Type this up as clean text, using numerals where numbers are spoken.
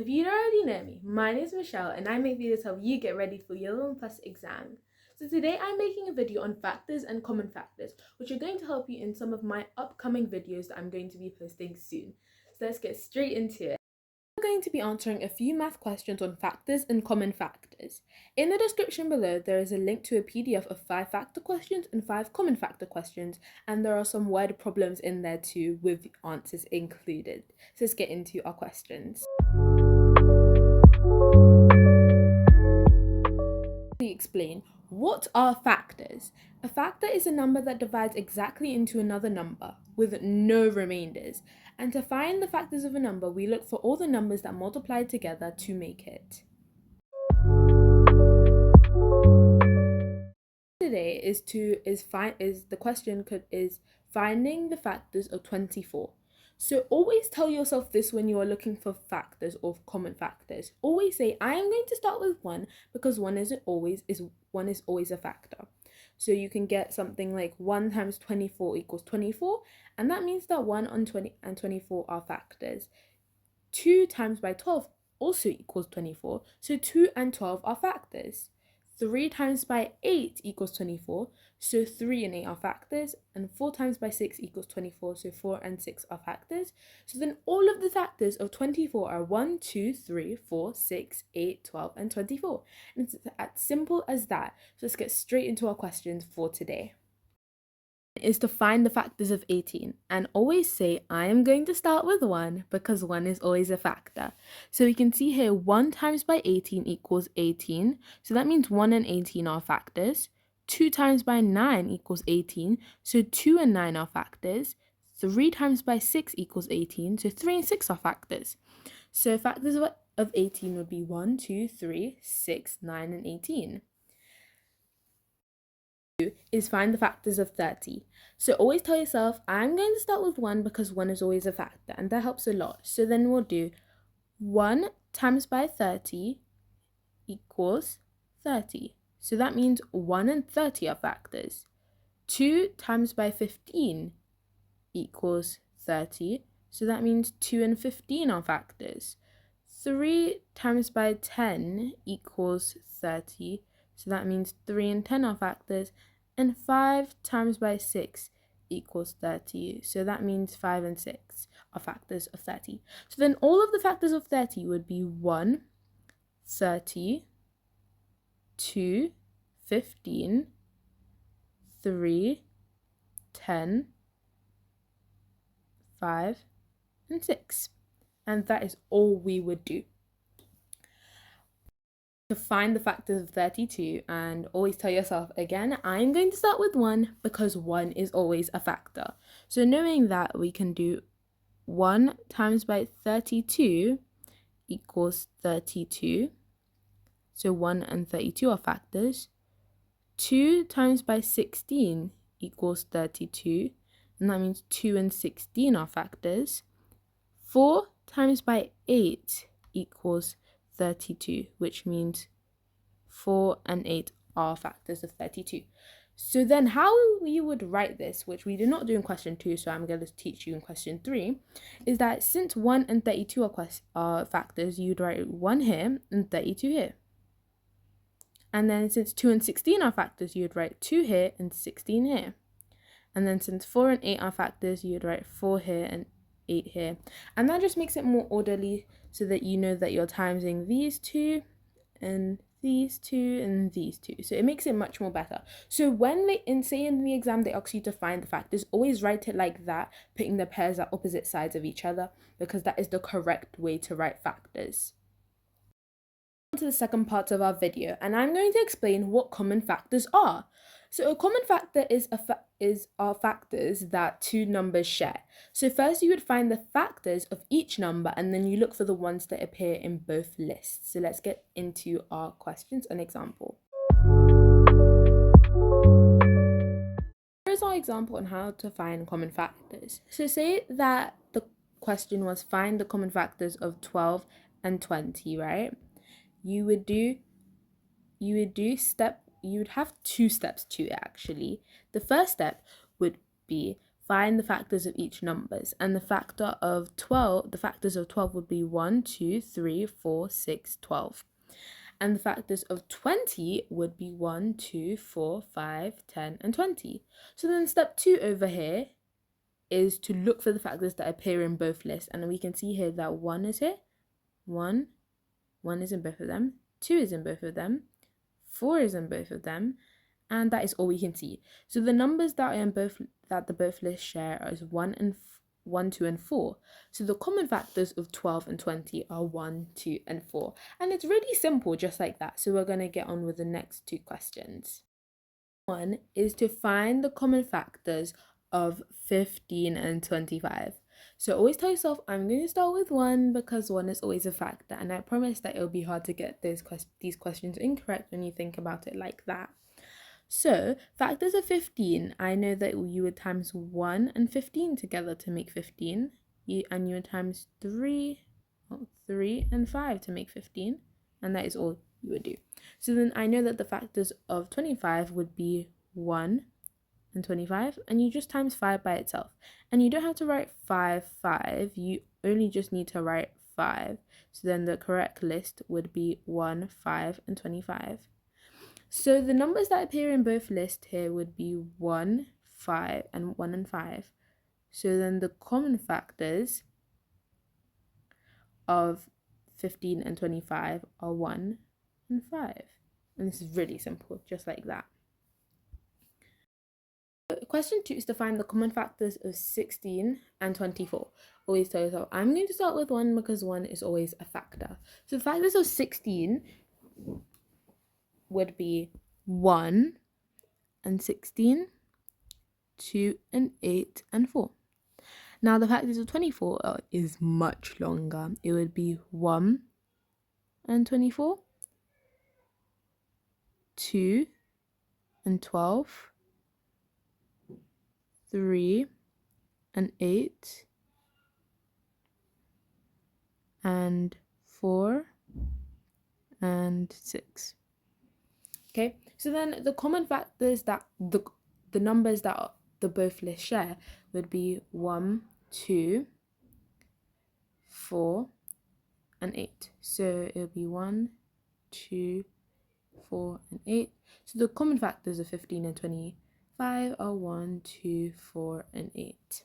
if you don't already know me, my name is Michelle and I make videos to help you get ready for your 11+ exam. So today I'm making a video on factors and common factors, which are going to help you in some of my upcoming videos that I'm going to be posting soon. So let's get straight into it. I'm going to be answering a few math questions on factors and common factors. In the description below, there is a link to a PDF of 5 factor questions and 5 common factor questions, and there are some word problems in there too with answers included. So let's get into our questions. Explain what are factors. A factor is a number that divides exactly into another number with no remainders. And to find the factors of a number, we look for all the numbers that multiply together to make it. Today is finding the factors of 24. So always tell yourself this when you are looking for factors or common factors. Always say, I am going to start with 1 because 1 is always a factor. So you can get something like 1 times 24 equals 24, and that means that 1 and 20 and 24 are factors. 2 times by 12 also equals 24, so 2 and 12 are factors. 3 times by 8 equals 24, so 3 and 8 are factors, and 4 times by 6 equals 24, so 4 and 6 are factors. So then all of the factors of 24 are 1, 2, 3, 4, 6, 8, 12, and 24. And it's as simple as that. So let's get straight into our questions for today. Is to find the factors of 18, and always say I am going to start with 1 because 1 is always a factor. So we can see here 1 times by 18 equals 18, so that means 1 and 18 are factors. 2 times by 9 equals 18, so 2 and 9 are factors. 3 times by 6 equals 18, so 3 and 6 are factors. So factors of 18 would be 1, 2, 3, 6, 9, and 18. Is find the factors of 30. So always tell yourself, I'm going to start with 1 because 1 is always a factor, and that helps a lot. So then we'll do 1 times by 30 equals 30. So that means 1 and 30 are factors. 2 times by 15 equals 30. So that means 2 and 15 are factors. 3 times by 10 equals 30. So that means 3 and 10 are factors. And 5 times by 6 equals 30. So that means 5 and 6 are factors of 30. So then all of the factors of 30 would be 1, 30, 2, 15, 3, 10, 5, and 6. And that is all we would do. To find the factors of 32, and always tell yourself again, I'm going to start with 1 because 1 is always a factor. So knowing that, we can do 1 times by 32 equals 32. So 1 and 32 are factors. 2 times by 16 equals 32, and that means 2 and 16 are factors. 4 times by 8 equals 32, which means 4 and 8 are factors of 32. So then how we would write this, which we did not do in question 2, so I'm going to teach you in question 3, is that since 1 and 32 are factors, you'd write 1 here and 32 here. And then since 2 and 16 are factors, you'd write 2 here and 16 here. And then since 4 and 8 are factors, you'd write 4 here and 8 here. And that just makes it more orderly so that you know that you're timesing these two and these two and these two. So it makes it much more better. So when in the exam they ask you to find the factors, always write it like that, putting the pairs at opposite sides of each other, because that is the correct way to write factors. On to the second part of our video, and I'm going to explain what common factors are. So a common factor are factors that two numbers share. So first you would find the factors of each number, and then you look for the ones that appear in both lists. So let's get into our questions and example. Here is our example on how to find common factors. So say that the question was find the common factors of 12 and 20, right? You would have 2 steps to it actually. The first step would be find the factors of each numbers. And the factors of 12 would be 1, 2, 3, 4, 6, 12. And the factors of 20 would be 1, 2, 4, 5, 10, and 20. So then step 2 over here is to look for the factors that appear in both lists. And we can see here that 1 is here. 1 is in both of them. 2 is in both of them. 4 is in both of them. And that is all we can see. So the numbers that are in both the both lists share is 1, 2, and 4. So the common factors of 12 and 20 are 1, 2, and 4. And it's really simple, just like that. So we're going to get on with the next 2 questions. One is to find the common factors of 15 and 25. So always tell yourself, I'm going to start with 1 because 1 is always a factor. And I promise that it'll be hard to get these questions incorrect when you think about it like that. So, factors of 15, I know that you would times 1 and 15 together to make 15. And you would times 3 and 5 to make 15. And that is all you would do. So then I know that the factors of 25 would be 1 and 25. And you just times 5 by itself. And you don't have to write 5, 5. You only just need to write 5. So then the correct list would be 1, 5, and 25. So the numbers that appear in both lists here would be 1, 5, and 1 and 5. So then the common factors of 15 and 25 are 1 and 5. And this is really simple, just like that. Question 2 is to find the common factors of 16 and 24. Always tell yourself, I'm going to start with 1 because 1 is always a factor. So the factors of 16 would be 1 and 16, 2 and 8 and 4. Now the factors of 24 is much longer. It would be 1 and 24, 2 and 12, 3 and 8, and 4 and 6. Okay, so then the common factors that the numbers that the both lists share would be 1, 2, 4, and 8. So it would be 1, 2, 4, and 8. So the common factors of 15 and 25 are 1, 2, 4, and 8.